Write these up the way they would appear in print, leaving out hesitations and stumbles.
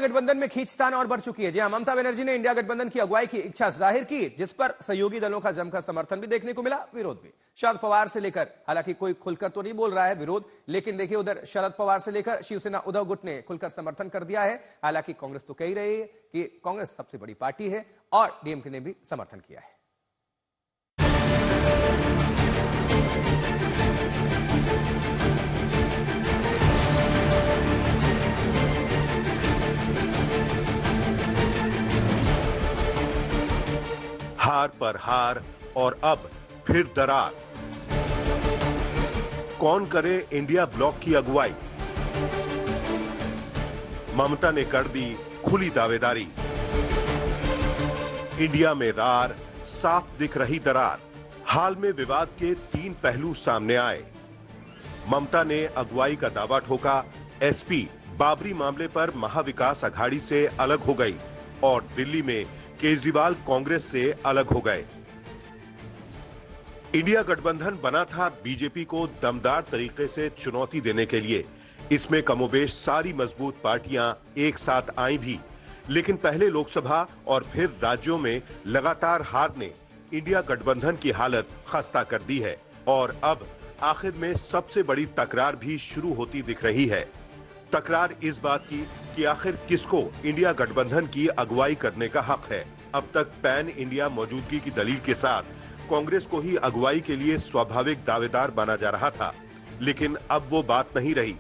गठबंधन में खींचतान और बढ़ चुकी है। जी हां, ममता बनर्जी ने इंडिया गठबंधन की अगुवाई की इच्छा जाहिर की, जिस पर सहयोगी दलों का जमकर समर्थन भी देखने को मिला, विरोध भी। शरद पवार से लेकर, हालांकि कोई खुलकर तो नहीं बोल रहा है विरोध, लेकिन देखिए उधर शरद पवार से लेकर शिवसेना उद्धव गुट ने खुलकर समर्थन कर दिया है। हालांकि कांग्रेस तो कह ही रही है कि कांग्रेस सबसे बड़ी पार्टी है और डीएमके ने भी समर्थन किया है। हार पर हार और अब फिर दरार। कौन करे इंडिया ब्लॉक की अगुवाई? ममता ने कर दी खुली दावेदारी। इंडिया में रार, साफ दिख रही दरार। हाल में विवाद के 3 पहलू सामने आए। ममता ने अगुवाई का दावा ठोका, एसपी बाबरी मामले पर महाविकास अघाड़ी से अलग हो गई और दिल्ली में केजरीवाल कांग्रेस से अलग हो गए। इंडिया गठबंधन बना था बीजेपी को दमदार तरीके से चुनौती देने के लिए। इसमें कमोबेश सारी मजबूत पार्टियां एक साथ आई भी, लेकिन पहले लोकसभा और फिर राज्यों में लगातार हार ने इंडिया गठबंधन की हालत खस्ता कर दी है और अब आखिर में सबसे बड़ी तकरार भी शुरू होती दिख रही है। तकरार इस बात की कि आखिर किसको इंडिया गठबंधन की अगुवाई करने का हक है। अब तक पैन इंडिया मौजूदगी की दलील के साथ कांग्रेस को ही अगुवाई के लिए स्वाभाविक दावेदार माना जा रहा था, लेकिन अब वो बात नहीं रही।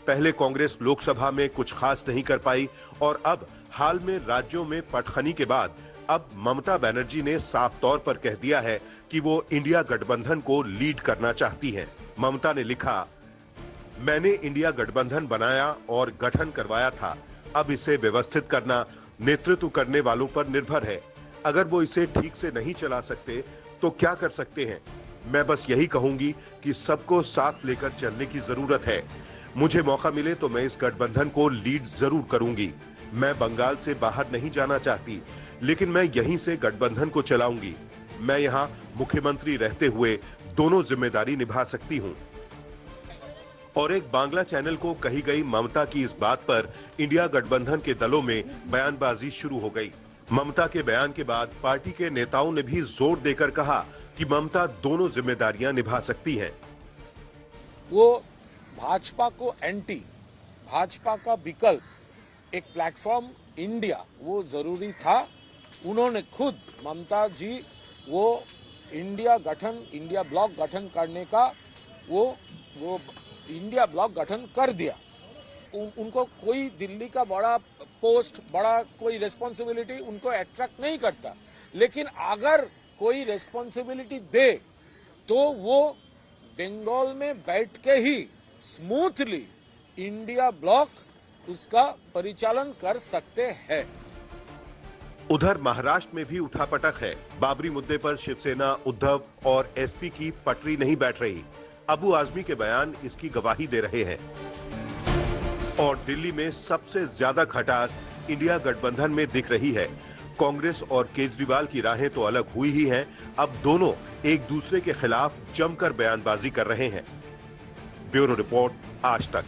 पहले कांग्रेस लोकसभा में कुछ खास नहीं कर पाई और अब हाल में राज्यों में पटखनी के बाद अब ममता बनर्जी ने साफ तौर पर कह दिया है कि वो इंडिया गठबंधन को लीड करना चाहती हैं। ममता ने लिखा, मैंने इंडिया गठबंधन बनाया और गठन करवाया था। अब इसे व्यवस्थित करना नेतृत्व करने वालों पर निर्भर है। अगर वो इसे ठीक से नहीं चला सकते तो क्या कर सकते हैं? मैं बस यही कहूंगी कि सबको साथ लेकर चलने की जरूरत है। मुझे मौका मिले तो मैं इस गठबंधन को लीड जरूर करूंगी। मैं बंगाल से बाहर नहीं जाना चाहती, लेकिन मैं यहीं से गठबंधन को चलाऊंगी। मैं यहाँ मुख्यमंत्री रहते हुए दोनों जिम्मेदारी निभा सकती हूँ। और एक बांग्ला चैनल को कही गई ममता की इस बात पर इंडिया गठबंधन के दलों में बयानबाजी शुरू हो गई। ममता के बयान के बाद पार्टी के नेताओं ने भी जोर देकर कहा कि ममता दोनों जिम्मेदारियां निभा सकती हैं। वो भाजपा को एंटी, भाजपा का विकल्प एक प्लेटफॉर्म इंडिया वो जरूरी था। उन्होंने खुद ममता जी वो इंडिया ब्लॉक गठन करने का वो इंडिया ब्लॉक गठन कर दिया। उनको कोई दिल्ली का बड़ा पोस्ट, बड़ा कोई रेस्पॉन्सिबिलिटी उनको अट्रैक्ट नहीं करता, लेकिन अगर कोई रेस्पॉन्सिबिलिटी दे तो वो बंगाल में बैठ के ही स्मूथली इंडिया ब्लॉक उसका परिचालन कर सकते हैं। उधर महाराष्ट्र में भी उठापटक है। बाबरी मुद्दे पर शिवसेना, उद्धव और एसपी की पटरी नहीं बैठ रही। अबू आजमी के बयान इसकी गवाही दे रहे हैं। और दिल्ली में सबसे ज्यादा खटास इंडिया गठबंधन में दिख रही है। कांग्रेस और केजरीवाल की राहें तो अलग हुई ही हैं, अब दोनों एक दूसरे के खिलाफ जमकर बयानबाजी कर रहे हैं। ब्यूरो रिपोर्ट, आज तक।